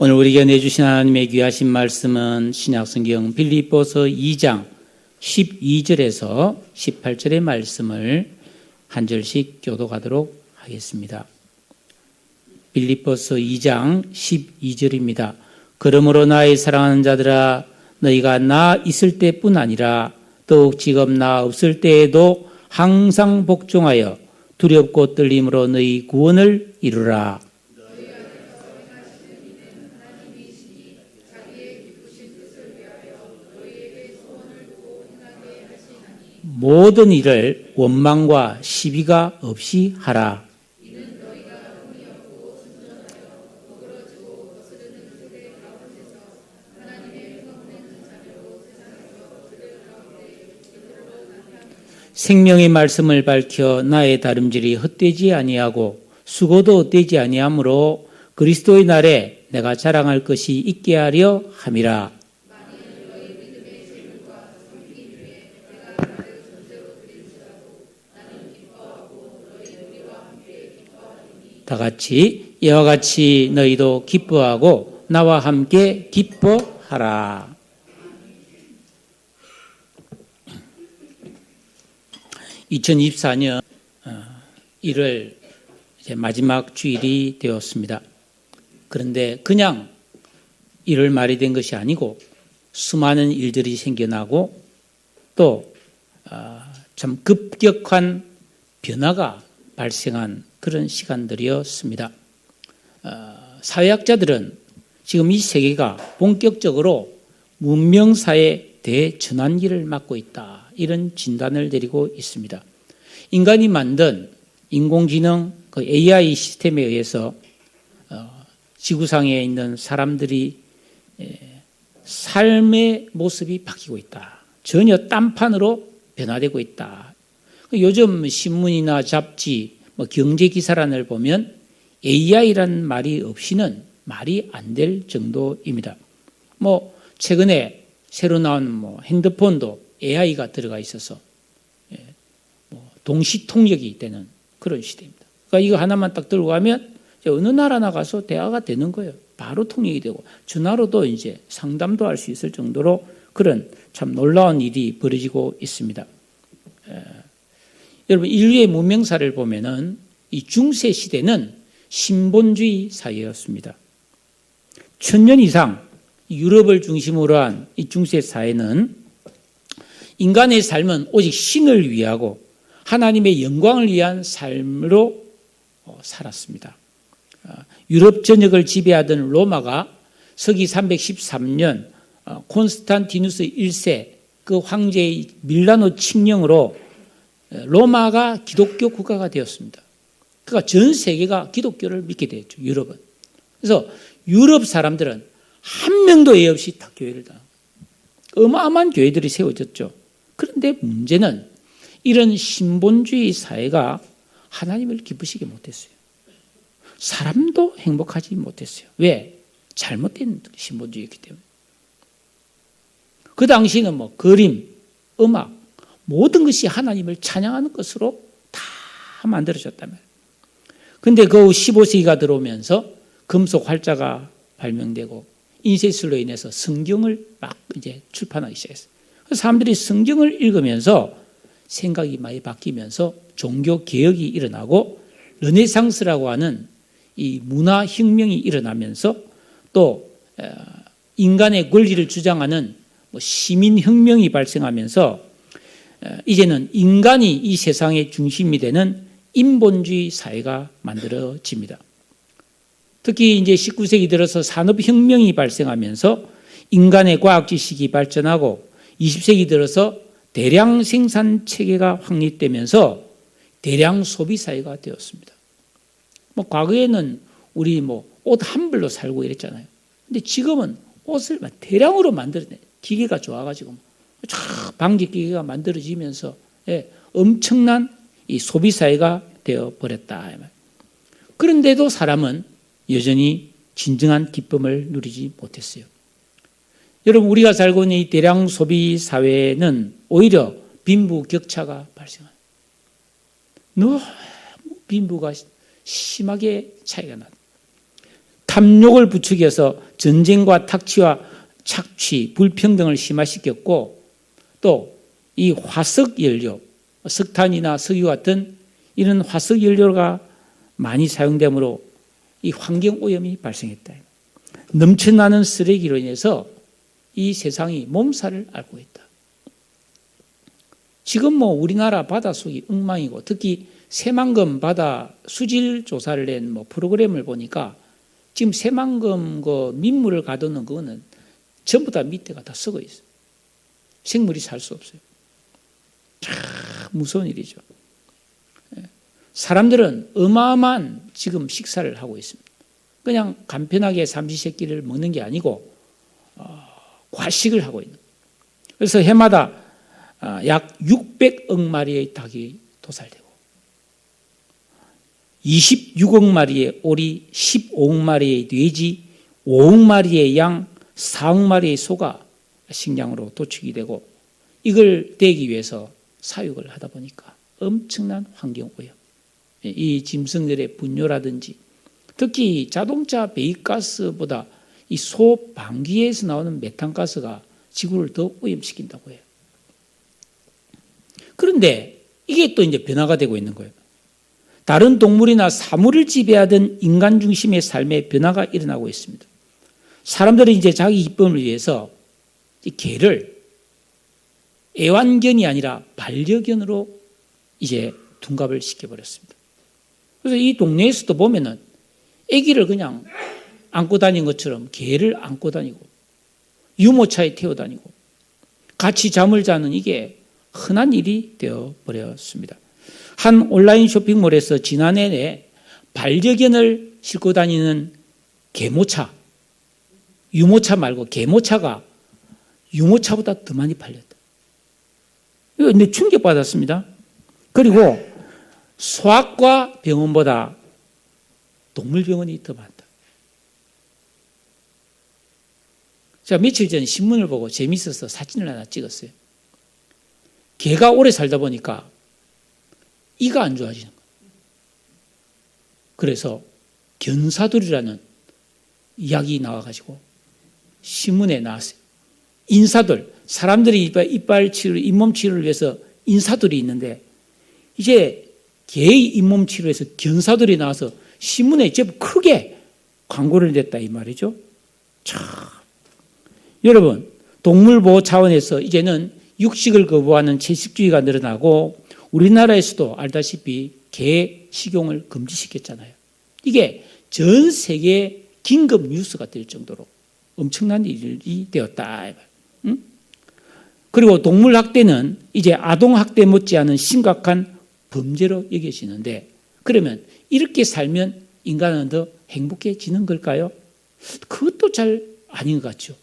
오늘 우리에게 내주신 하나님의 귀하신 말씀은 신약성경 빌립보서 2장 12절에서 18절의 말씀을 한 절씩 교독하도록 하겠습니다. 빌립보서 2장 12절입니다. 그러므로 나의 사랑하는 자들아, 너희가 나 있을 때뿐 아니라 더욱 지금 나 없을 때에도 항상 복종하여 두렵고 떨림으로 너희 구원을 이루라. 모든 일을 원망과 시비가 없이 하라. 생명의 말씀을 밝혀 나의 다름질이 헛되지 아니하고 수고도 헛되지 아니하므로 그리스도의 날에 내가 자랑할 것이 있게 하려 함이라. 다 같이 이와 같이 너희도 기뻐하고 나와 함께 기뻐하라. (2024년 1월) 이제 마지막 주일이 되었습니다. 그런데 그냥 1월 말이 된 것이 아니고 수많은 일들이 생겨나고 또 참 급격한 변화가 발생한 그런 시간들이었습니다. 사회학자들은 지금 이 세계가 본격적으로 문명사회 대전환기를 맞고 있다, 이런 진단을 내리고 있습니다. 인간이 만든 인공지능 그 AI 시스템에 의해서 지구상에 있는 사람들이 삶의 모습이 바뀌고 있다. 전혀 딴판으로 변화되고 있다. 요즘 신문이나 잡지, 경제 기사란을 보면 AI라는 말이 없이는 말이 안 될 정도입니다. 최근에 새로 나온 핸드폰도 AI가 들어가 있어서 동시 통역이 되는 그런 시대입니다. 그러니까 이거 하나만 딱 들고 가면 어느 나라 나가서 대화가 되는 거예요. 바로 통역이 되고 전화로도 이제 상담도 할 수 있을 정도로 그런 참 놀라운 일이 벌어지고 있습니다. 여러분, 인류의 문명사를 보면은 이 중세 시대는 신본주의 사회였습니다. 1000년 이상 유럽을 중심으로 한 이 중세 사회는 인간의 삶은 오직 신을 위하고 하나님의 영광을 위한 삶으로 살았습니다. 유럽 전역을 지배하던 로마가 서기 313년 콘스탄티누스 1세 그 황제의 밀라노 칙령으로 로마가 기독교 국가가 되었습니다. 그러니까 전 세계가 기독교를 믿게 되었죠, 유럽은. 그래서 유럽 사람들은 한 명도 예 없이 다 교회를 다 어마어마한 교회들이 세워졌죠. 그런데 문제는 이런 신본주의 사회가 하나님을 기쁘시게 못했어요. 사람도 행복하지 못했어요. 왜? 잘못된 신본주의였기 때문에. 그 당시는 그림, 음악, 모든 것이 하나님을 찬양하는 것으로 다 만들어졌단 말이에요. 근데 그 15세기가 들어오면서 금속 활자가 발명되고 인쇄술로 인해서 성경을 막 이제 출판하기 시작했어요. 그래서 사람들이 성경을 읽으면서 생각이 많이 바뀌면서 종교 개혁이 일어나고 르네상스라고 하는 이 문화 혁명이 일어나면서 또 인간의 권리를 주장하는 시민혁명이 발생하면서 이제는 인간이 이 세상의 중심이 되는 인본주의 사회가 만들어집니다. 특히 이제 19세기 들어서 산업혁명이 발생하면서 인간의 과학지식이 발전하고 20세기 들어서 대량 생산 체계가 확립되면서 대량 소비 사회가 되었습니다. 과거에는 우리 옷 한 벌로 살고 이랬잖아요. 근데 지금은 옷을 대량으로 만들어내 기계가 좋아가지고 방직 기계가 만들어지면서 엄청난 이 소비 사회가 되어 버렸다. 그런데도 사람은 여전히 진정한 기쁨을 누리지 못했어요. 여러분, 우리가 살고 있는 이 대량 소비 사회는 오히려 빈부격차가 발생합니다. 너무 빈부가 심하게 차이가 나요. 탐욕을 부추겨서 전쟁과 탁취와 착취, 불평등을 심화시켰고 또 이 화석연료, 석탄이나 석유 같은 이런 화석연료가 많이 사용되므로 이 환경오염이 발생했다. 넘쳐나는 쓰레기로 인해서 이 세상이 몸살을 앓고 있다. 지금 우리나라 바닷속이 엉망이고 특히 새만금 바다 수질 조사를 낸 프로그램을 보니까 지금 새만금 민물을 가두는 그거는 전부 다 밑에가 다 썩어 있어요. 생물이 살 수 없어요. 참 무서운 일이죠. 사람들은 어마어마한 지금 식사를 하고 있습니다. 그냥 간편하게 삼시세끼를 먹는 게 아니고 과식을 하고 있는 거예요. 그래서 해마다 약 600억 마리의 닭이 도살되고 26억 마리의 오리, 15억 마리의 돼지, 5억 마리의 양, 4억 마리의 소가 식량으로 도축이 되고 이걸 떼기 위해서 사육을 하다 보니까 엄청난 환경오염, 이 짐승들의 분뇨라든지 특히 자동차 배기가스보다 이 소 방귀에서 나오는 메탄가스가 지구를 더 오염시킨다고 해요. 그런데 이게 또 이제 변화가 되고 있는 거예요. 다른 동물이나 사물을 지배하던 인간 중심의 삶에 변화가 일어나고 있습니다. 사람들은 이제 자기 기쁨을 위해서 개를 애완견이 아니라 반려견으로 이제 둔갑을 시켜버렸습니다. 그래서 이 동네에서도 보면은 아기를 그냥 안고 다니는 것처럼 개를 안고 다니고 유모차에 태워 다니고 같이 잠을 자는 이게 흔한 일이 되어버렸습니다. 한 온라인 쇼핑몰에서 지난해 반려견을 싣고 다니는 개모차, 유모차 말고 개모차가 유모차보다 더 많이 팔렸다. 이거 충격받았습니다. 그리고 소아과 병원보다 동물병원이 더 많다. 제가 며칠 전 신문을 보고 재미있어서 사진을 하나 찍었어요. 개가 오래 살다 보니까 이가 안 좋아지는 거예요. 그래서 견사돌이라는 약이 나와가지고 신문에 나왔어요. 인사돌, 사람들이 이빨 치료, 잇몸 치료를 위해서 인사돌이 있는데 이제 개의 잇몸 치료에서 견사돌이 나와서 신문에 제법 크게 광고를 냈다 이 말이죠. 참, 여러분 동물보호 차원에서 이제는 육식을 거부하는 채식주의가 늘어나고 우리나라에서도 알다시피 개 식용을 금지시켰잖아요. 이게 전 세계 긴급 뉴스가 될 정도로 엄청난 일이 되었다. 그리고 동물학대는 이제 아동학대 못지않은 심각한 범죄로 여겨지는데 그러면 이렇게 살면 인간은 더 행복해지는 걸까요? 그것도 잘 아닌 것 같죠.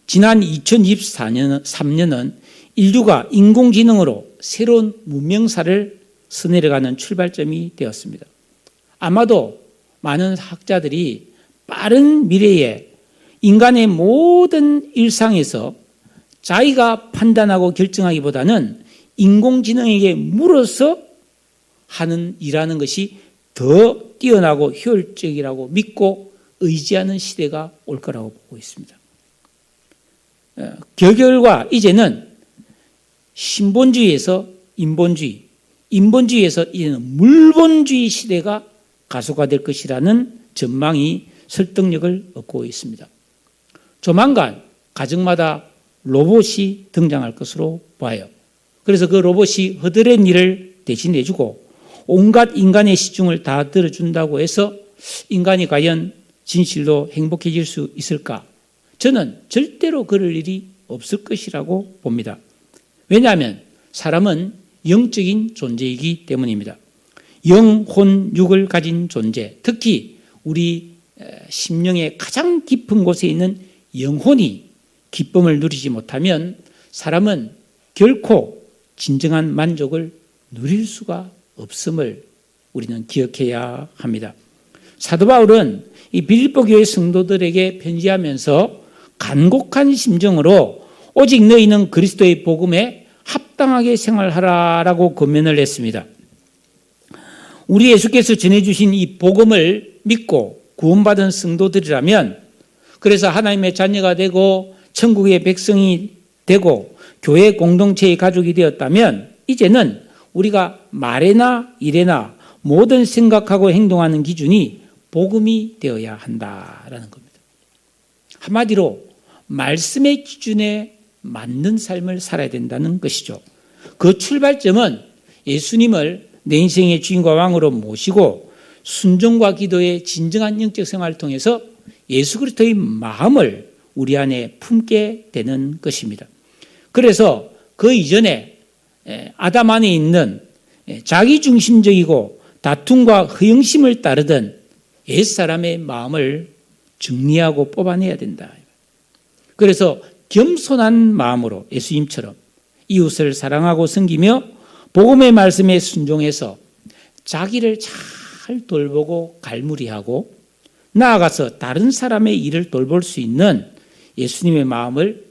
지난 2023년은 인류가 인공지능으로 새로운 문명사를 서내려가는 출발점이 되었습니다. 아마도 많은 학자들이 빠른 미래에 인간의 모든 일상에서 자기가 판단하고 결정하기보다는 인공지능에게 물어서 하는 일하는 것이 더 뛰어나고 효율적이라고 믿고 의지하는 시대가 올 거라고 보고 있습니다. 그 결과 이제는 신본주의에서 인본주의, 인본주의에서 이제는 물본주의 시대가 가속화될 것이라는 전망이 설득력을 얻고 있습니다. 조만간 가정마다 로봇이 등장할 것으로 봐요. 그래서 그 로봇이 허드렛 일을 대신해주고 온갖 인간의 시중을 다 들어준다고 해서 인간이 과연 진실로 행복해질 수 있을까? 저는 절대로 그럴 일이 없을 것이라고 봅니다. 왜냐하면 사람은 영적인 존재이기 때문입니다. 영혼, 육을 가진 존재, 특히 우리 심령의 가장 깊은 곳에 있는 영혼이 기쁨을 누리지 못하면 사람은 결코 진정한 만족을 누릴 수가 없음을 우리는 기억해야 합니다. 사도 바울은 이 빌립보 교회 성도들에게 편지하면서 간곡한 심정으로 오직 너희는 그리스도의 복음에 합당하게 생활하라라고 권면을 했습니다. 우리 예수께서 전해주신 이 복음을 믿고 구원받은 성도들이라면, 그래서 하나님의 자녀가 되고 천국의 백성이 되고 교회 공동체의 가족이 되었다면, 이제는 우리가 말에나 일에나 모든 생각하고 행동하는 기준이 복음이 되어야 한다라는 겁니다. 한마디로 말씀의 기준에 맞는 삶을 살아야 된다는 것이죠. 그 출발점은 예수님을 내 인생의 주인과 왕으로 모시고 순종과 기도의 진정한 영적 생활을 통해서 예수 그리스도의 마음을 우리 안에 품게 되는 것입니다. 그래서 그 이전에 아담 안에 있는 자기중심적이고 다툼과 허영심을 따르던 옛사람의 마음을 정리하고 뽑아내야 된다. 그래서 겸손한 마음으로 예수님처럼 이웃을 사랑하고 섬기며 복음의 말씀에 순종해서 자기를 잘 돌보고 갈무리하고 나아가서 다른 사람의 일을 돌볼 수 있는 예수님의 마음을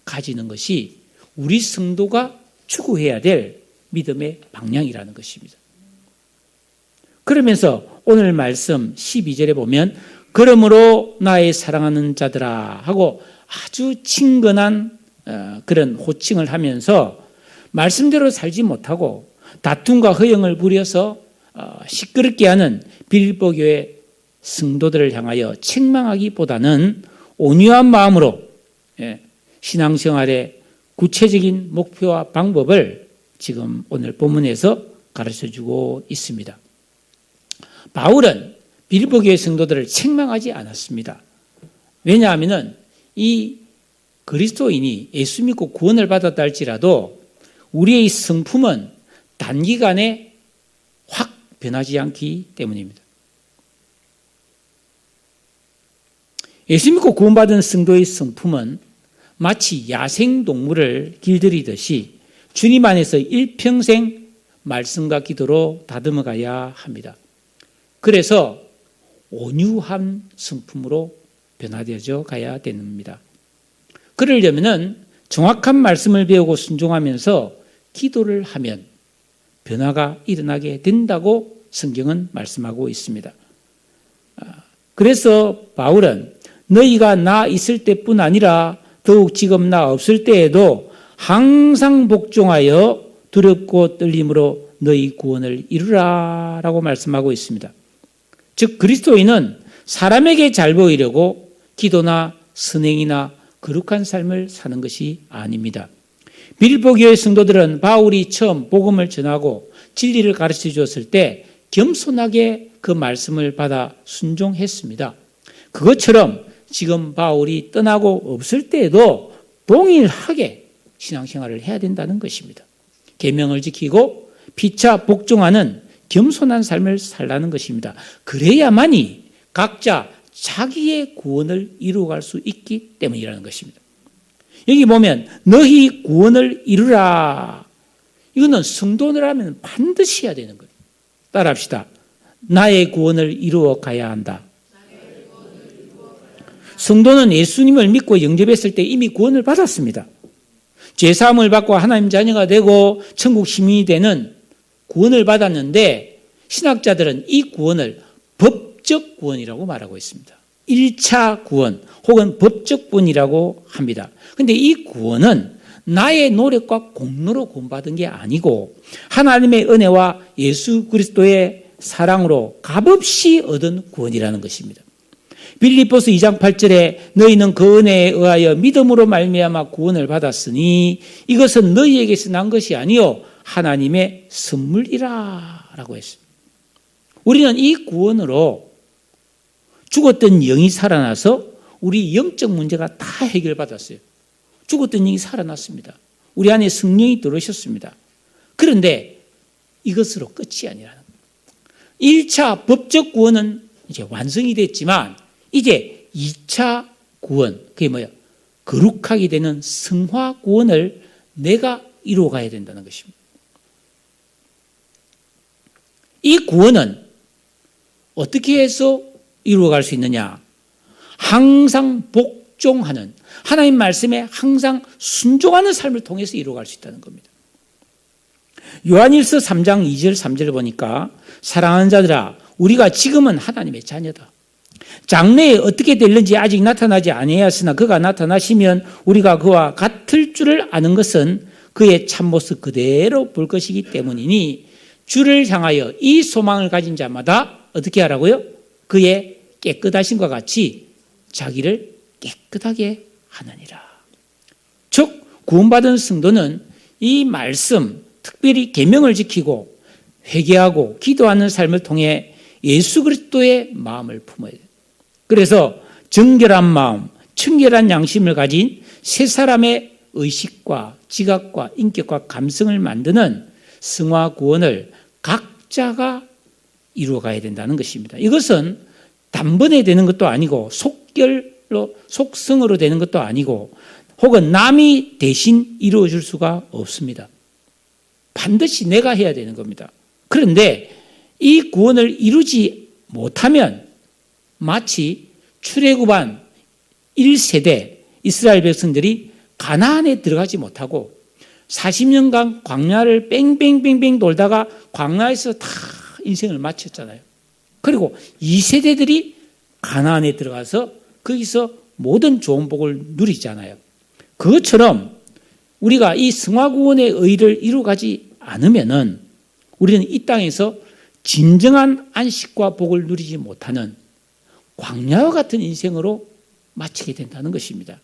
가지는 것이 우리 성도가 추구해야 될 믿음의 방향이라는 것입니다. 그러면서 오늘 말씀 12절에 보면 그러므로 나의 사랑하는 자들아 하고 아주 친근한 그런 호칭을 하면서 말씀대로 살지 못하고 다툼과 허영을 부려서 시끄럽게 하는 빌립보 교회 성도들을 향하여 책망하기보다는 온유한 마음으로 신앙생활의 구체적인 목표와 방법을 지금 오늘 본문에서 가르쳐주고 있습니다. 바울은 빌립보 교회 성도들을 책망하지 않았습니다. 왜냐하면 이 그리스도인이 예수 믿고 구원을 받았다 할지라도 우리의 성품은 단기간에 확 변하지 않기 때문입니다. 예수 믿고 구원받은 성도의 성품은 마치 야생동물을 길들이듯이 주님 안에서 일평생 말씀과 기도로 다듬어 가야 합니다. 그래서 온유한 성품으로 변화되어져 가야 됩니다. 그러려면 정확한 말씀을 배우고 순종하면서 기도를 하면 변화가 일어나게 된다고 성경은 말씀하고 있습니다. 그래서 바울은 너희가 나 있을 때뿐 아니라 더욱 지금 나 없을 때에도 항상 복종하여 두렵고 떨림으로 너희 구원을 이루라 라고 말씀하고 있습니다. 즉 그리스도인은 사람에게 잘 보이려고 기도나 선행이나 거룩한 삶을 사는 것이 아닙니다. 빌립보 교회 성도들은 바울이 처음 복음을 전하고 진리를 가르쳐 주었을 때 겸손하게 그 말씀을 받아 순종했습니다. 그것처럼 지금 바울이 떠나고 없을 때에도 동일하게 신앙생활을 해야 된다는 것입니다. 계명을 지키고 피차 복종하는 겸손한 삶을 살라는 것입니다. 그래야만이 각자 자기의 구원을 이루어갈 수 있기 때문이라는 것입니다. 여기 보면 너희 구원을 이루라. 이거는 성도라면 반드시 해야 되는 거예요. 따라합시다. 나의 구원을 이루어 가야 한다. 성도는 예수님을 믿고 영접했을 때 이미 구원을 받았습니다. 죄사함을 받고 하나님 자녀가 되고 천국 시민이 되는 구원을 받았는데 신학자들은 이 구원을 법적 구원이라고 말하고 있습니다. 1차 구원 혹은 법적 구원이라고 합니다. 그런데 이 구원은 나의 노력과 공로로 구원받은 게 아니고 하나님의 은혜와 예수 그리스도의 사랑으로 값없이 얻은 구원이라는 것입니다. 빌립보서 2장 8절에 너희는 그 은혜에 의하여 믿음으로 말미암아 구원을 받았으니 이것은 너희에게서 난 것이 아니요 하나님의 선물이라 라고 했습니다. 우리는 이 구원으로 죽었던 영이 살아나서 우리 영적 문제가 다 해결받았어요. 죽었던 영이 살아났습니다. 우리 안에 성령이 들어오셨습니다. 그런데 이것으로 끝이 아니라는 거예요. 1차 법적 구원은 이제 완성이 됐지만 이제 2차 구원, 그게 뭐야? 거룩하게 되는 성화 구원을 내가 이루어가야 된다는 것입니다. 이 구원은 어떻게 해서 이루어갈 수 있느냐? 항상 복종하는, 하나님 말씀에 항상 순종하는 삶을 통해서 이루어갈 수 있다는 겁니다. 요한일서 3장 2절 3절을 보니까 사랑하는 자들아 우리가 지금은 하나님의 자녀다. 장래에 어떻게 될는지 아직 나타나지 아니하였으나 그가 나타나시면 우리가 그와 같을 줄을 아는 것은 그의 참모습 그대로 볼 것이기 때문이니 주를 향하여 이 소망을 가진 자마다 어떻게 하라고요? 그의 깨끗하심과 같이 자기를 깨끗하게 하느니라. 즉 구원받은 성도는 이 말씀 특별히 계명을 지키고 회개하고 기도하는 삶을 통해 예수 그리스도의 마음을 품어야 돼요. 그래서 정결한 마음, 청결한 양심을 가진 세 사람의 의식과 지각과 인격과 감성을 만드는 성화 구원을 각자가 이루어가야 된다는 것입니다. 이것은 단번에 되는 것도 아니고 속결로 속성으로 되는 것도 아니고 혹은 남이 대신 이루어줄 수가 없습니다. 반드시 내가 해야 되는 겁니다. 그런데 이 구원을 이루지 못하면 마치 출애굽한 1세대 이스라엘 백성들이 가나안에 들어가지 못하고 40년간 광야를 뺑뺑뺑뺑 돌다가 광야에서 다 인생을 마쳤잖아요. 그리고 2세대들이 가나안에 들어가서 거기서 모든 좋은 복을 누리잖아요. 그것처럼 우리가 이 성화구원의 의를 이루어가지 않으면은 우리는 이 땅에서 진정한 안식과 복을 누리지 못하는 광야와 같은 인생으로 마치게 된다는 것입니다.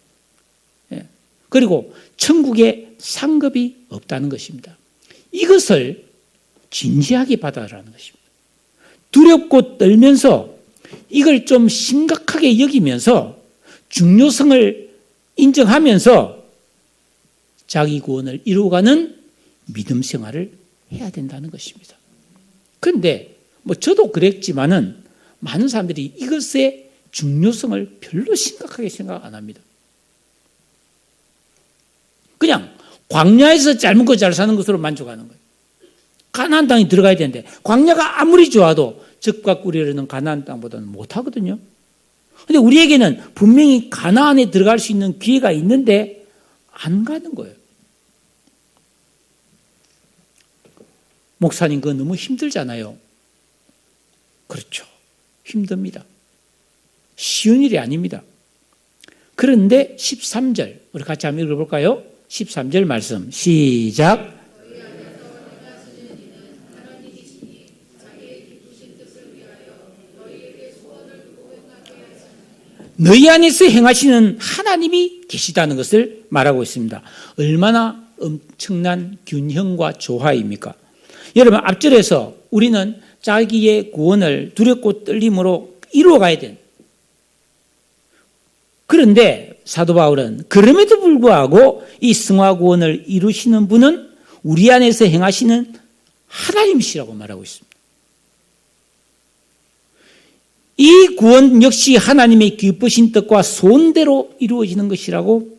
그리고 천국에 상급이 없다는 것입니다. 이것을 진지하게 받아라는 것입니다. 두렵고 떨면서 이걸 좀 심각하게 여기면서 중요성을 인정하면서 자기 구원을 이루어가는 믿음 생활을 해야 된다는 것입니다. 그런데 저도 그랬지만은 많은 사람들이 이것의 중요성을 별로 심각하게 생각 안 합니다. 그냥 광야에서 잘 먹고 잘 사는 것으로 만족하는 거예요. 가나안 땅에 들어가야 되는데 광야가 아무리 좋아도 적과 꿀이르는 가나안 땅보다는 못하거든요. 그런데 우리에게는 분명히 가나안에 들어갈 수 있는 기회가 있는데 안 가는 거예요. 목사님 그거 너무 힘들잖아요. 그렇죠. 힘듭니다. 쉬운 일이 아닙니다. 그런데 13절 우리 같이 한번 읽어볼까요? 13절 말씀 시작. 너희 안에서 행하시는 하나님이 계시다는 것을 말하고 있습니다. 얼마나 엄청난 균형과 조화입니까? 여러분 앞절에서 우리는 자기의 구원을 두렵고 떨림으로 이루어가야 된. 그런데 사도 바울은 그럼에도 불구하고 이 성화 구원을 이루시는 분은 우리 안에서 행하시는 하나님이시라고 말하고 있습니다. 이 구원 역시 하나님의 기쁘신 뜻과 소원대로 이루어지는 것이라고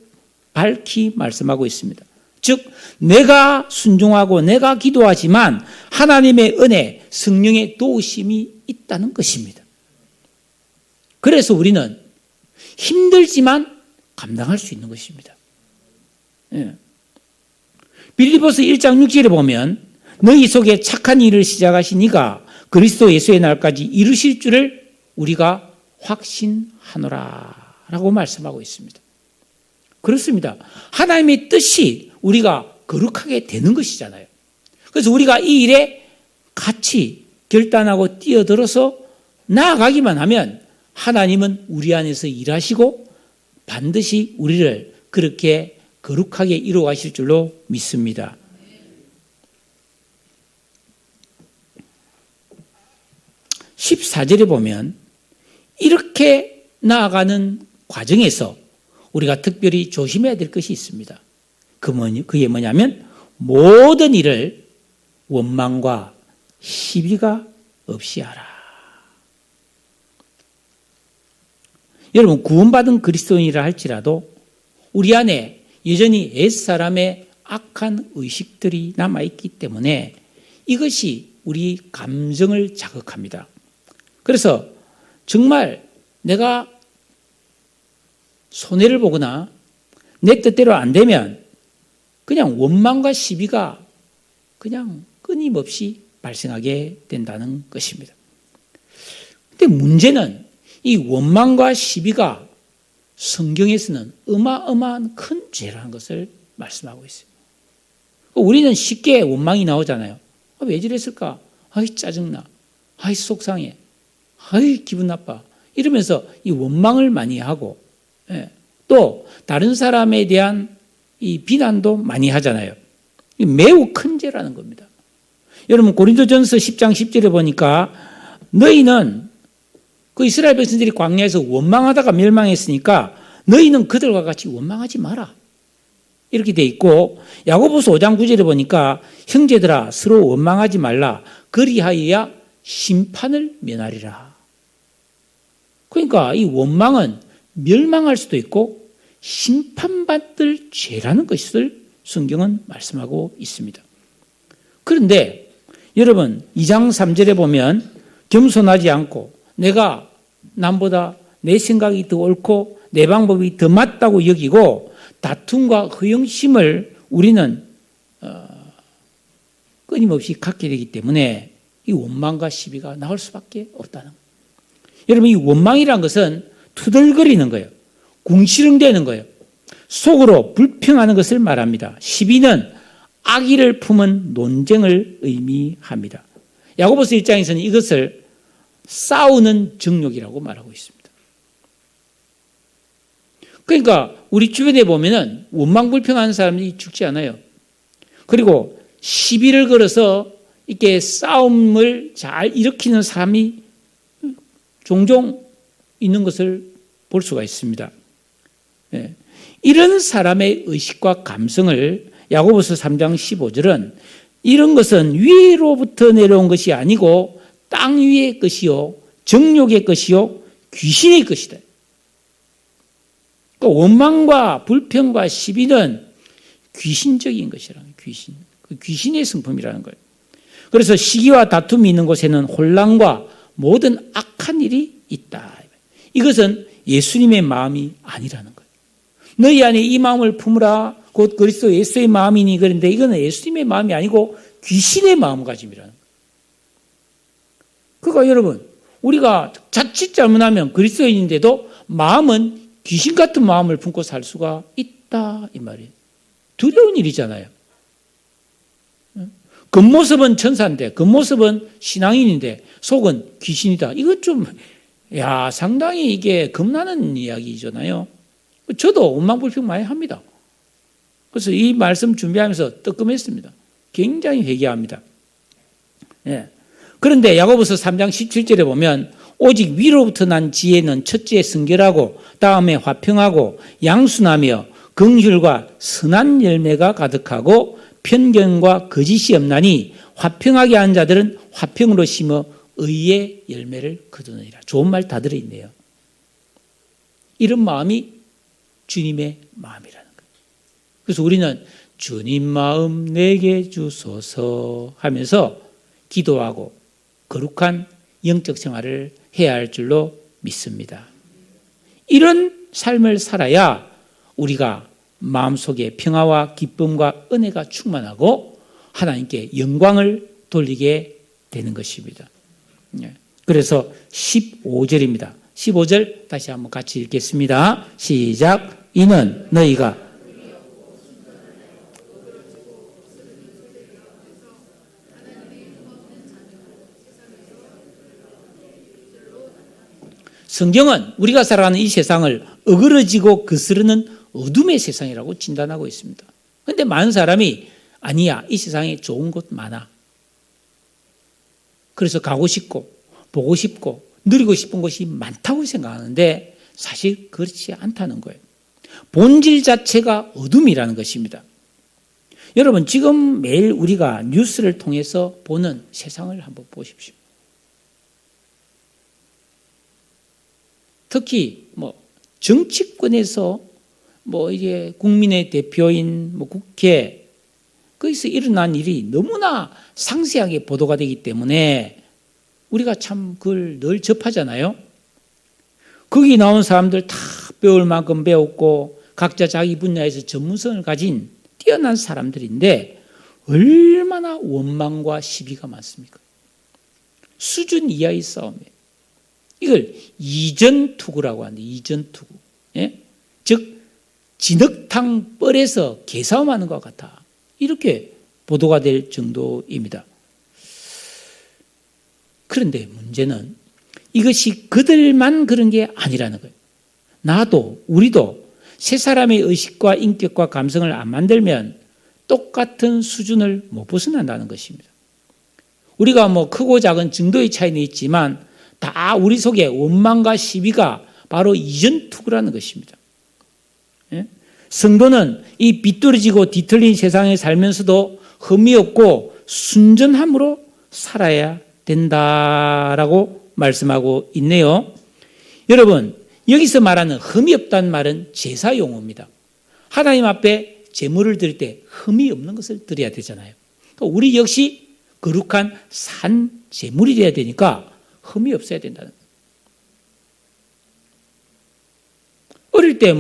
밝히 말씀하고 있습니다. 즉 내가 순종하고 내가 기도하지만 하나님의 은혜, 성령의 도우심이 있다는 것입니다. 그래서 우리는 힘들지만 감당할 수 있는 것입니다. 빌립보서 1장 6절에 보면 너희 속에 착한 일을 시작하신 이가 그리스도 예수의 날까지 이루실 줄을 우리가 확신하노라 라고 말씀하고 있습니다. 그렇습니다. 하나님의 뜻이 우리가 거룩하게 되는 것이잖아요. 그래서 우리가 이 일에 같이 결단하고 뛰어들어서 나아가기만 하면 하나님은 우리 안에서 일하시고 반드시 우리를 그렇게 거룩하게 이루어가실 줄로 믿습니다. (14절에) 보면 이렇게 나아가는 과정에서 우리가 특별히 조심해야 될 것이 있습니다. 그게 뭐냐면 모든 일을 원망과 시비가 없이 하라. 여러분 구원받은 그리스도인이라 할지라도 우리 안에 여전히 옛사람의 악한 의식들이 남아있기 때문에 이것이 우리 감정을 자극합니다. 그래서 정말 내가 손해를 보거나 내 뜻대로 안 되면 그냥 원망과 시비가 그냥 끊임없이 발생하게 된다는 것입니다. 근데 문제는 이 원망과 시비가 성경에서는 어마어마한 큰 죄라는 것을 말씀하고 있어요. 우리는 쉽게 원망이 나오잖아요. 왜 저랬을까? 아이 짜증나. 아이 속상해. 아이 기분 나빠. 이러면서 이 원망을 많이 하고, 또 다른 사람에 대한 이 비난도 많이 하잖아요. 매우 큰 죄라는 겁니다. 여러분 고린도전서 10장 10절에 보니까 너희는 그 이스라엘 백성들이 광야에서 원망하다가 멸망했으니까 너희는 그들과 같이 원망하지 마라. 이렇게 돼 있고 야고보서 5장 9절에 보니까 형제들아 서로 원망하지 말라. 그리하여야 심판을 면하리라. 그러니까 이 원망은 멸망할 수도 있고 심판받을 죄라는 것을 성경은 말씀하고 있습니다. 그런데 여러분 2장 3절에 보면 겸손하지 않고 내가 남보다 내 생각이 더 옳고 내 방법이 더 맞다고 여기고 다툼과 허영심을 우리는 끊임없이 갖게 되기 때문에 이 원망과 시비가 나올 수밖에 없다는 거예요. 여러분 이 원망이란 것은 투덜거리는 거예요. 궁시렁대는 거예요. 속으로 불평하는 것을 말합니다. 시비는 악의를 품은 논쟁을 의미합니다. 야고보서 1장에서는 이것을 싸우는 정욕이라고 말하고 있습니다. 그러니까 우리 주변에 보면은 원망불평하는 사람이 죽지 않아요. 그리고 시비를 걸어서 이렇게 싸움을 잘 일으키는 사람이 종종 있는 것을 볼 수가 있습니다. 이런 사람의 의식과 감성을 야고보서 3장 15절은 이런 것은 위로부터 내려온 것이 아니고 땅 위의 것이요 정욕의 것이요 귀신의 것이다. 그러니까 원망과 불평과 시비는 귀신적인 것이라는 귀신. 그 귀신의 성품이라는 거예요. 그래서 시기와 다툼이 있는 곳에는 혼란과 모든 악한 일이 있다. 이것은 예수님의 마음이 아니라는 거예요. 너희 안에 이 마음을 품으라. 곧 그리스도 예수의 마음이니 그런데 이거는 예수님의 마음이 아니고 귀신의 마음가짐이라는 거예요. 그러니까 여러분 우리가 자칫 잘못하면 그리스도인인데도 마음은 귀신 같은 마음을 품고 살 수가 있다 이 말이에요. 두려운 일이잖아요. 겉모습은 천사인데 겉모습은 신앙인인데 속은 귀신이다. 이것 좀 상당히 이게 겁나는 이야기잖아요. 저도 원망불평 많이 합니다. 그래서 이 말씀 준비하면서 뜨끔했습니다. 굉장히 회개합니다. 그런데 야고보서 3장 17절에 보면 오직 위로부터 난 지혜는 첫째 순결하고 다음에 화평하고 양순하며 긍휼과 선한 열매가 가득하고 편견과 거짓이 없나니 화평하게 한 자들은 화평으로 심어 의의 열매를 거두느니라. 좋은 말 다 들어있네요. 이런 마음이 주님의 마음이라는 거예요. 그래서 우리는 주님 마음 내게 주소서 하면서 기도하고 거룩한 영적 생활을 해야 할 줄로 믿습니다. 이런 삶을 살아야 우리가 마음속에 평화와 기쁨과 은혜가 충만하고 하나님께 영광을 돌리게 되는 것입니다. 그래서 15절입니다. 15절 다시 한번 같이 읽겠습니다. 시작. 이는 너희가 성경은 우리가 살아가는 이 세상을 어그러지고 거스르는 어둠의 세상이라고 진단하고 있습니다. 그런데 많은 사람이 아니야, 이 세상에 좋은 곳 많아. 그래서 가고 싶고 보고 싶고 누리고 싶은 곳이 많다고 생각하는데 사실 그렇지 않다는 거예요. 본질 자체가 어둠이라는 것입니다. 여러분 지금 매일 우리가 뉴스를 통해서 보는 세상을 한번 보십시오. 특히 정치권에서 이게 국민의 대표인 국회 거기서 일어난 일이 너무나 상세하게 보도가 되기 때문에 우리가 참 그걸 늘 접하잖아요. 거기 나온 사람들 다 배울 만큼 배웠고 각자 자기 분야에서 전문성을 가진 뛰어난 사람들인데 얼마나 원망과 시비가 많습니까? 수준 이하의 싸움이에요. 이걸 이전투구라고 하는데, 이전투구. 예? 즉 진흙탕 뻘에서 개싸움하는 것 같아. 이렇게 보도가 될 정도입니다. 그런데 문제는 이것이 그들만 그런 게 아니라는 거예요. 나도 우리도 세 사람의 의식과 인격과 감성을 안 만들면 똑같은 수준을 못 벗어난다는 것입니다. 우리가 뭐 크고 작은 정도의 차이는 있지만 다 우리 속에 원망과 시비가 바로 이전투구라는 것입니다. 예? 성도는 이 비뚤어지고 뒤틀린 세상에 살면서도 흠이 없고 순전함으로 살아야 된다라고 말씀하고 있네요. 여러분, 여기서 말하는 흠이 없다는 말은 제사 용어입니다. 하나님 앞에 제물을 드릴 때 흠이 없는 것을 드려야 되잖아요. 우리 역시 거룩한 산 제물이 돼야 되니까 흠이 없어야 된다는 거예요. 어릴 때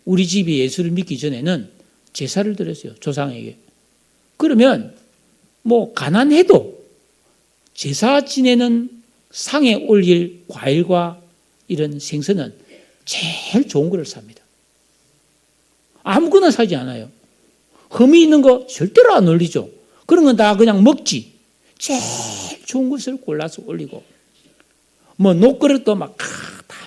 우리 집이 예수를 믿기 전에는 제사를 드렸어요. 조상에게. 그러면 가난해도 제사 지내는 상에 올릴 과일과 이런 생선은 제일 좋은 거를 삽니다. 아무거나 사지 않아요. 흠이 있는 거 절대로 안 올리죠. 그런 건 다 그냥 먹지. 제일 좋은 것을 골라서 올리고, 녹그릇도 다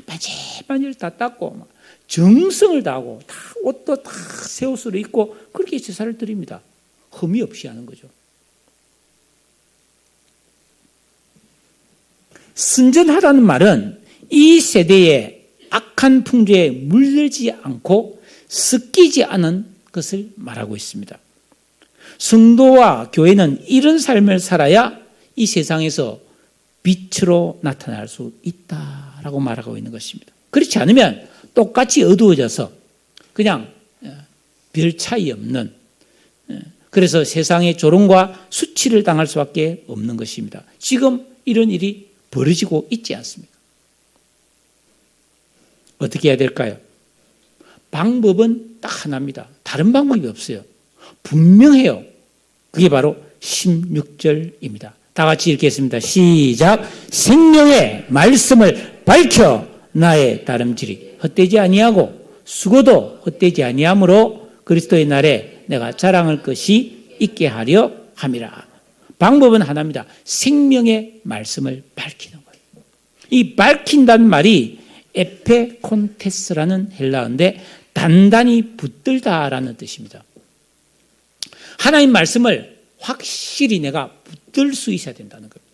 반질반질 다 닦고, 정성을 다하고, 다 옷도 다 새 옷으로 입고, 그렇게 제사를 드립니다. 흠이 없이 하는 거죠. 순전하다는 말은 이 세대의 악한 풍조에 물들지 않고 섞이지 않은 것을 말하고 있습니다. 성도와 교회는 이런 삶을 살아야 이 세상에서 빛으로 나타날 수 있다라고 말하고 있는 것입니다. 그렇지 않으면 똑같이 어두워져서 그냥 별 차이 없는, 그래서 세상의 조롱과 수치를 당할 수밖에 없는 것입니다. 지금 이런 일이 벌어지고 있지 않습니까? 어떻게 해야 될까요? 방법은 딱 하나입니다. 다른 방법이 없어요. 분명해요. 그게 바로 16절입니다. 다 같이 읽겠습니다. 시작. 생명의 말씀을 밝혀 나의 다름질이 헛되지 아니하고 수고도 헛되지 아니하므로 그리스도의 날에 내가 자랑할 것이 있게 하려 함이라. 방법은 하나입니다. 생명의 말씀을 밝히는 거예요. 이 밝힌다는 말이 에페콘테스라는 헬라어인데 단단히 붙들다라는 뜻입니다. 하나님 말씀을 확실히 내가 붙들 수 있어야 된다는 거예요.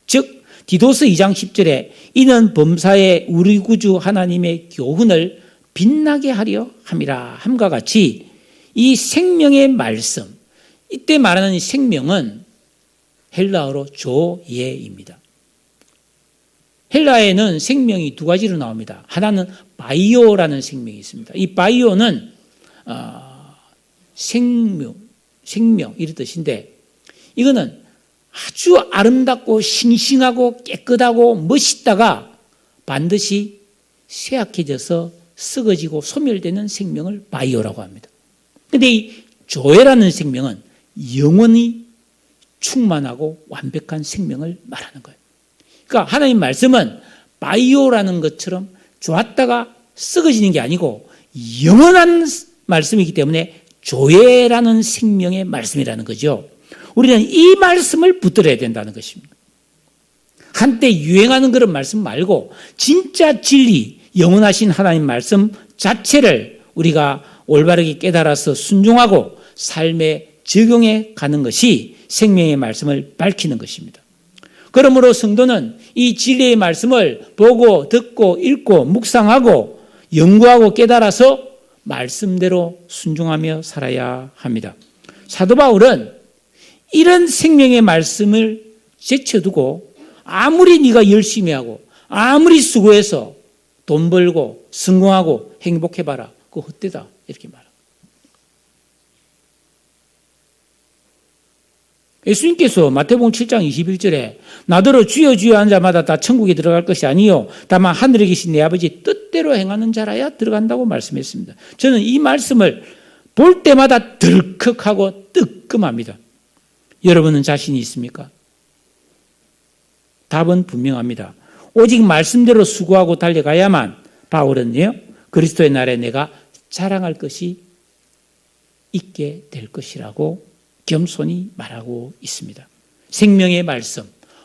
즉 디도스 2장 10절에 이는 범사에 우리 구주 하나님의 교훈을 빛나게 하려 함이라 함과 같이 이 생명의 말씀, 이때 말하는 생명은 헬라어로 조예입니다. 헬라에는 생명이 두 가지로 나옵니다. 하나는 바이오라는 생명이 있습니다. 이 바이오는 생명 이런 뜻인데, 이거는 아주 아름답고 싱싱하고 깨끗하고 멋있다가 반드시 쇠약해져서 썩어지고 소멸되는 생명을 바이오라고 합니다. 그런데 이 조예라는 생명은 영원히 충만하고 완벽한 생명을 말하는 거예요. 그러니까 하나님 말씀은 바이오라는 것처럼 좋았다가 썩어지는 게 아니고 영원한 말씀이기 때문에 조예라는 생명의 말씀이라는 거죠. 우리는 이 말씀을 붙들어야 된다는 것입니다. 한때 유행하는 그런 말씀 말고 진짜 진리, 영원하신 하나님 말씀 자체를 우리가 올바르게 깨달아서 순종하고 삶에 적용해 가는 것이 생명의 말씀을 밝히는 것입니다. 그러므로 성도는 이 진리의 말씀을 보고 듣고 읽고 묵상하고 연구하고 깨달아서 말씀대로 순종하며 살아야 합니다. 사도 바울은 이런 생명의 말씀을 제쳐두고 아무리 네가 열심히 하고 아무리 수고해서 돈 벌고 성공하고 행복해봐라, 그거 헛되다 이렇게 말합니다. 예수님께서 마태복음 7장 21절에 나더러 주여 주여 한 자마다 다 천국에 들어갈 것이 아니요 다만 하늘에 계신 내 아버지 뜻대로 행하는 자라야 들어간다고 말씀했습니다. 저는 이 말씀을 볼 때마다 덜컥하고 뜨끔합니다. 여러분은 자신이 있습니까? 답은 분명합니다. 오직 말씀대로 수고하고 달려가야만 바울은요, 그리스도의 날에 내가 자랑할 것이 있게 될 것이라고 겸손히 말하고 있습니다. 생명의 말씀,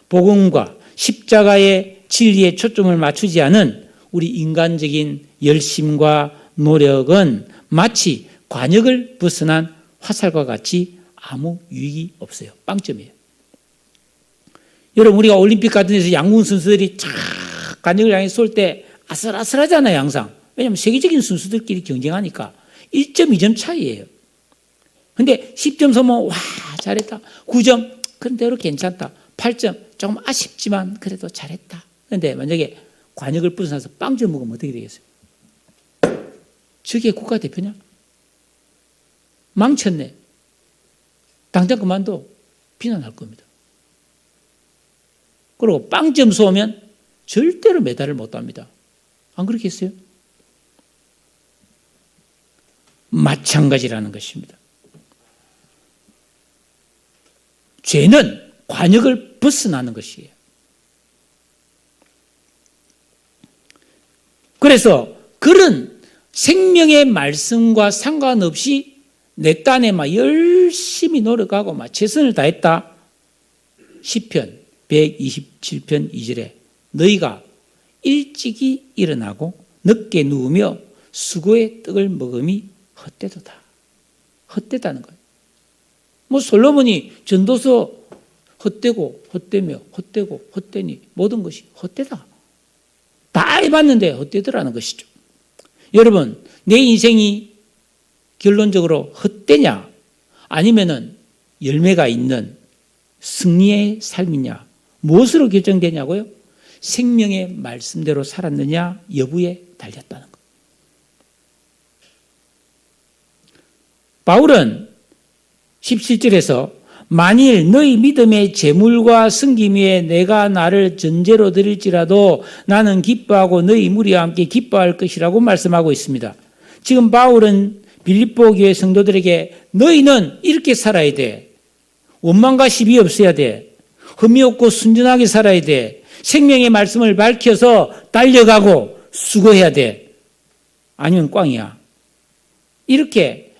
복음과 십자가의 진리에 초점을 맞추지 않은 우리 인간적인 열심과 노력은 마치 관역을 벗어난 화살과 같이 아무 유익이 없어요. 빵점이에요. 여러분, 우리가 올림픽 같은 데서 양궁 선수들이 쫙 관역을 향해 쏠 때 아슬아슬하잖아요, 항상. 왜냐하면 세계적인 선수들끼리 경쟁하니까 1점, 2점 차이예요. 근데 10점 쏘면 와, 잘했다. 9점, 그런대로 괜찮다. 8점, 조금 아쉽지만 그래도 잘했다. 그런데 만약에 관역을 벗어나서 빵점 먹으면 어떻게 되겠어요? 저게 국가대표냐? 망쳤네. 당장 그만둬. 비난할 겁니다. 그리고 빵점 쏘면 절대로 메달을 못 땁니다. 안 그렇겠어요? 마찬가지라는 것입니다. 죄는 관역을 벗어나는 것이에요. 그래서 그런 생명의 말씀과 상관없이 내 딴에 막 열심히 노력하고 막 최선을 다했다. 시편 127편 2절에 너희가 일찍이 일어나고 늦게 누우며 수고의 떡을 먹음이 헛되도다. 헛되다는 거예요. 뭐 솔로몬이 전도서 헛되고 헛되며 헛되고 헛되니 모든 것이 헛되다. 다 해봤는데 헛되더라는 것이죠. 여러분, 내 인생이 결론적으로 헛되냐 아니면은 열매가 있는 승리의 삶이냐 무엇으로 결정되냐고요? 생명의 말씀대로 살았느냐 여부에 달렸다는 것. 바울은 17절에서 만일 너희 믿음의 재물과 섬김 위에 내가 나를 전제로 드릴지라도 나는 기뻐하고 너희 무리와 함께 기뻐할 것이라고 말씀하고 있습니다. 지금 바울은 빌립보 교회 성도들에게 너희는 이렇게 살아야 돼. 원망과 시비 없어야 돼. 흠이 없고 순전하게 살아야 돼. 생명의 말씀을 밝혀서 달려가고 수고해야 돼. 아니면 꽝이야. 이렇게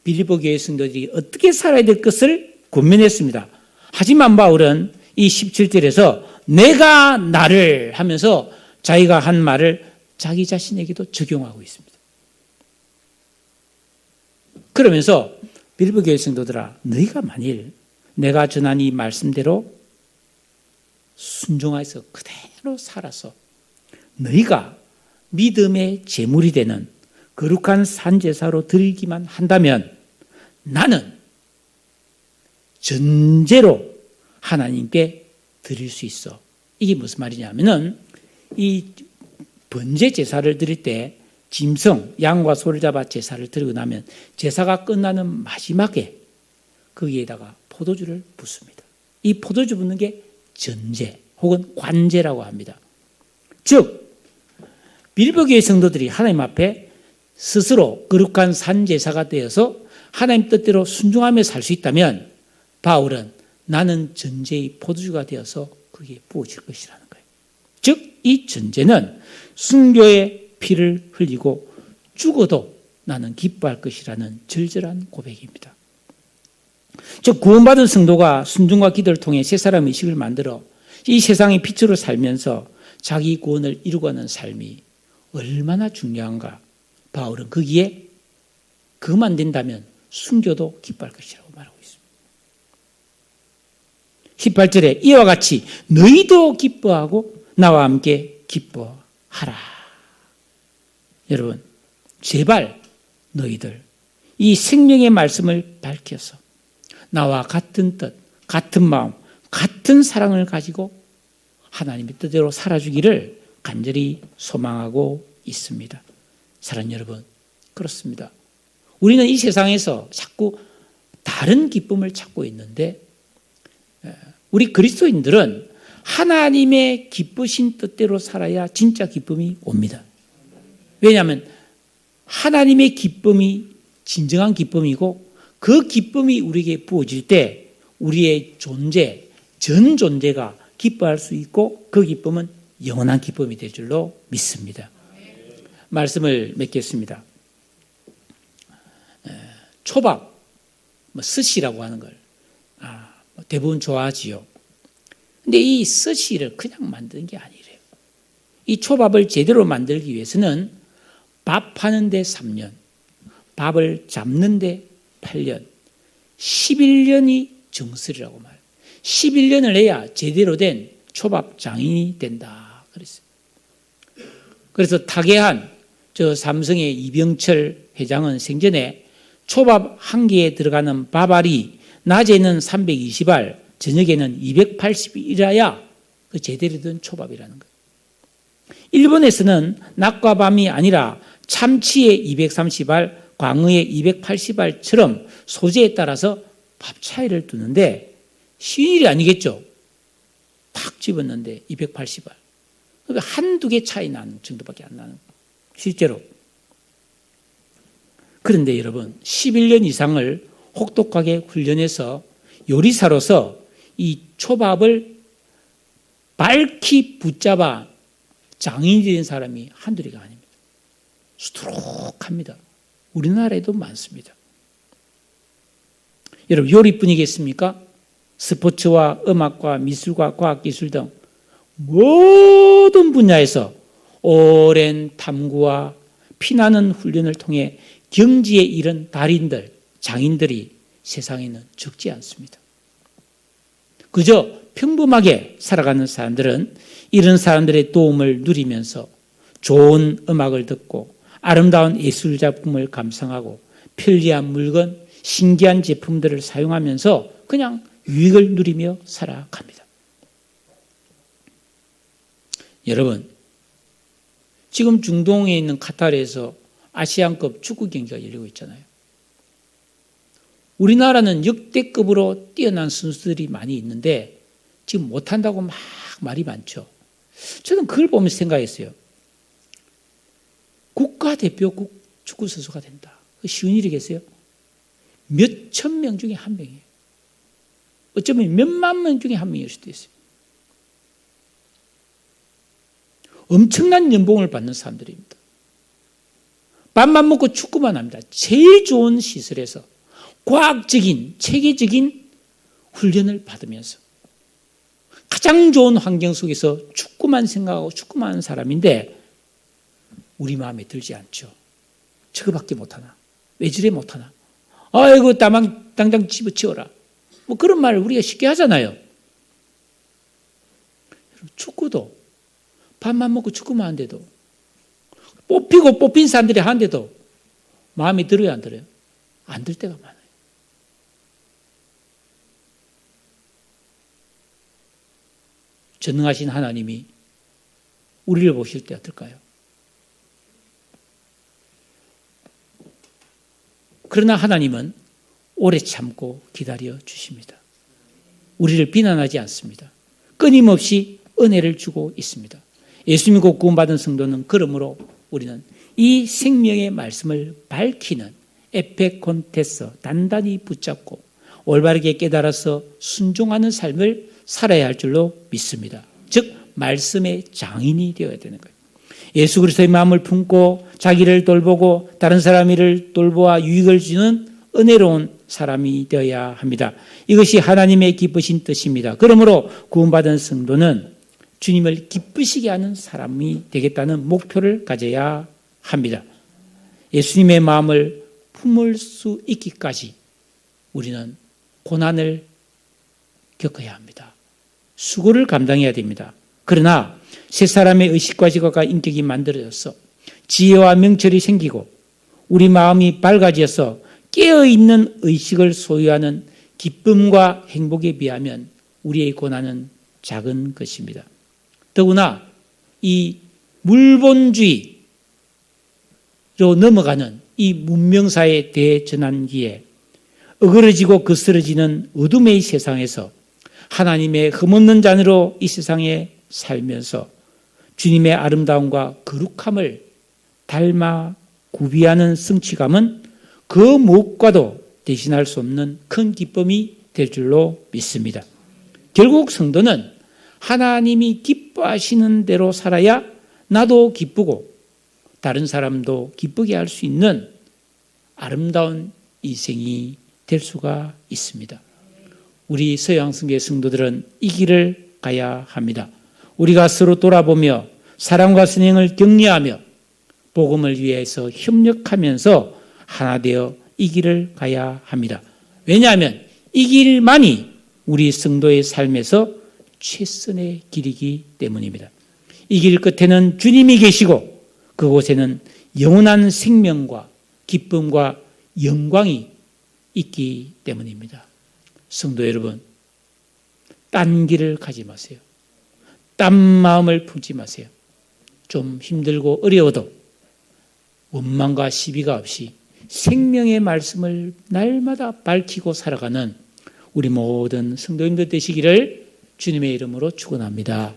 빌립보 교회 성도들이 어떻게 살아야 될 것을 권면했습니다. 하지만 바울은 이 17절에서 내가 나를 하면서 자기가 한 말을 자기 자신에게도 적용하고 있습니다. 그러면서 빌립보 교회 성도들아 너희가 만일 내가 전한 이 말씀대로 순종해서 그대로 살아서 너희가 믿음의 제물이 되는 거룩한 산제사로 드리기만 한다면 나는 전제로 하나님께 드릴 수 있어. 이게 무슨 말이냐면은 이 번제 제사를 드릴 때 짐승, 양과 소를 잡아 제사를 드리고 나면 제사가 끝나는 마지막에 거기에다가 포도주를 붓습니다. 이 포도주 붓는 게 전제 혹은 관제라고 합니다. 즉 빌립보 교회 성도들이 하나님 앞에 스스로 거룩한 산제사가 되어서 하나님 뜻대로 순종하며 살 수 있다면 바울은 나는 전제의 포도주가 되어서 거기에 부어질 것이라는 거예요. 즉 이 전제는 순교의 피를 흘리고 죽어도 나는 기뻐할 것이라는 절절한 고백입니다. 즉 구원받은 성도가 순종과 기도를 통해 새 사람 의식을 만들어 이 세상의 빛으로 살면서 자기 구원을 이루고가는 삶이 얼마나 중요한가. 바울은 거기에 그만 된다면 순교도 기뻐할 것이라고 말하고 있습니다. 18절에 이와 같이 너희도 기뻐하고 나와 함께 기뻐하라. 여러분 제발 너희들 이 생명의 말씀을 밝혀서 나와 같은 뜻, 같은 마음, 같은 사랑을 가지고 하나님의 뜻대로 살아주기를 간절히 소망하고 있습니다. 사랑하는 여러분, 그렇습니다. 우리는 이 세상에서 자꾸 다른 기쁨을 찾고 있는데 우리 그리스도인들은 하나님의 기쁘신 뜻대로 살아야 진짜 기쁨이 옵니다. 왜냐하면 하나님의 기쁨이 진정한 기쁨이고 그 기쁨이 우리에게 부어질 때 우리의 존재, 전 존재가 기뻐할 수 있고 그 기쁨은 영원한 기쁨이 될 줄로 믿습니다. 말씀을 맺겠습니다. 초밥, 스시라고 하는 걸 대부분 좋아하지요. 근데 이 스시를 그냥 만드는 게 아니래요. 이 초밥을 제대로 만들기 위해서는 밥 하는데 3년, 밥을 잡는 데 8년, 11년이 정설이라고 말해요. 11년을 해야 제대로 된 초밥 장인이 된다 그랬어요. 그래서 타계한 저 삼성의 이병철 회장은 생전에 초밥 한 개에 들어가는 밥알이 낮에는 320알, 저녁에는 280이라야 그 제대로 된 초밥이라는 거예요. 일본에서는 낮과 밤이 아니라 참치에 230알, 광어에 280알처럼 소재에 따라서 밥 차이를 두는데 쉬운 일이 아니겠죠. 탁 집었는데 280알. 그러니까 한두 개 차이 나는 정도밖에 안 나는 거예요. 실제로. 그런데 여러분 11년 이상을 혹독하게 훈련해서 요리사로서 이 초밥을 밝히 붙잡아 장인이 된 사람이 한둘이가 아닙니다. 수두룩합니다. 우리나라에도 많습니다. 여러분 요리뿐이겠습니까? 스포츠와 음악과 미술과 과학기술 등 모든 분야에서 오랜 탐구와 피나는 훈련을 통해 경지에 이른 달인들, 장인들이 세상에는 적지 않습니다. 그저 평범하게 살아가는 사람들은 이런 사람들의 도움을 누리면서 좋은 음악을 듣고 아름다운 예술 작품을 감상하고 편리한 물건, 신기한 제품들을 사용하면서 그냥 유익을 누리며 살아갑니다. 여러분, 지금 중동에 있는 카타르에서 아시안컵 축구 경기가 열리고 있잖아요. 우리나라는 역대급으로 뛰어난 선수들이 많이 있는데 지금 못한다고 막 말이 많죠. 저는 그걸 보면서 생각했어요. 국가대표국 축구 선수가 된다. 쉬운 일이겠어요? 몇천 명 중에 한 명이에요. 어쩌면 몇만 명 중에 한 명일 수도 있어요. 엄청난 연봉을 받는 사람들입니다. 밥만 먹고 축구만 합니다. 제일 좋은 시설에서 과학적인, 체계적인 훈련을 받으면서 가장 좋은 환경 속에서 축구만 생각하고 축구만 하는 사람인데 우리 마음에 들지 않죠. 저거밖에 못하나? 왜 저래 못하나? 아이고 당장 집어치워라. 뭐 그런 말을 우리가 쉽게 하잖아요. 축구도 밥만 먹고 축구만 하는데도 뽑히고 뽑힌 사람들이 하는데도 마음에 들어요, 안 들어요? 안 들 때가 많아요. 전능하신 하나님이 우리를 보실 때 어떨까요? 그러나 하나님은 오래 참고 기다려 주십니다. 우리를 비난하지 않습니다. 끊임없이 은혜를 주고 있습니다. 예수 믿고 구원받은 성도는 그러므로 우리는 이 생명의 말씀을 밝히는 에페콘테스 단단히 붙잡고 올바르게 깨달아서 순종하는 삶을 살아야 할 줄로 믿습니다. 즉 말씀의 장인이 되어야 되는 거예요. 예수 그리스도의 마음을 품고 자기를 돌보고 다른 사람을 돌보아 유익을 주는 은혜로운 사람이 되어야 합니다. 이것이 하나님의 기쁘신 뜻입니다. 그러므로 구원받은 성도는 주님을 기쁘시게 하는 사람이 되겠다는 목표를 가져야 합니다. 예수님의 마음을 품을 수 있기까지 우리는 고난을 겪어야 합니다. 수고를 감당해야 됩니다. 그러나 새 사람의 의식과 지각과 인격이 만들어져서 지혜와 명철이 생기고 우리 마음이 밝아져서 깨어있는 의식을 소유하는 기쁨과 행복에 비하면 우리의 고난은 작은 것입니다. 더구나 이 물본주의로 넘어가는 이 문명사의 대전환기에 어그러지고 거스러지는 어둠의 세상에서 하나님의 흠없는 자녀로 이 세상에 살면서 주님의 아름다움과 거룩함을 닮아 구비하는 성취감은 그 무엇과도 대신할 수 없는 큰 기쁨이 될 줄로 믿습니다. 결국 성도는 하나님이 기뻐하시는 대로 살아야 나도 기쁘고 다른 사람도 기쁘게 할 수 있는 아름다운 인생이 될 수가 있습니다. 우리 서양성계 성도들은 이 길을 가야 합니다. 우리가 서로 돌아보며 사랑과 선행을 격려하며 복음을 위해서 협력하면서 하나 되어 이 길을 가야 합니다. 왜냐하면 이 길만이 우리 성도의 삶에서 최선의 길이기 때문입니다. 이 길 끝에는 주님이 계시고 그곳에는 영원한 생명과 기쁨과 영광이 있기 때문입니다. 성도 여러분, 딴 길을 가지 마세요. 딴 마음을 품지 마세요. 좀 힘들고 어려워도 원망과 시비가 없이 생명의 말씀을 날마다 밝히고 살아가는 우리 모든 성도님들 되시기를 주님의 이름으로 축원합니다.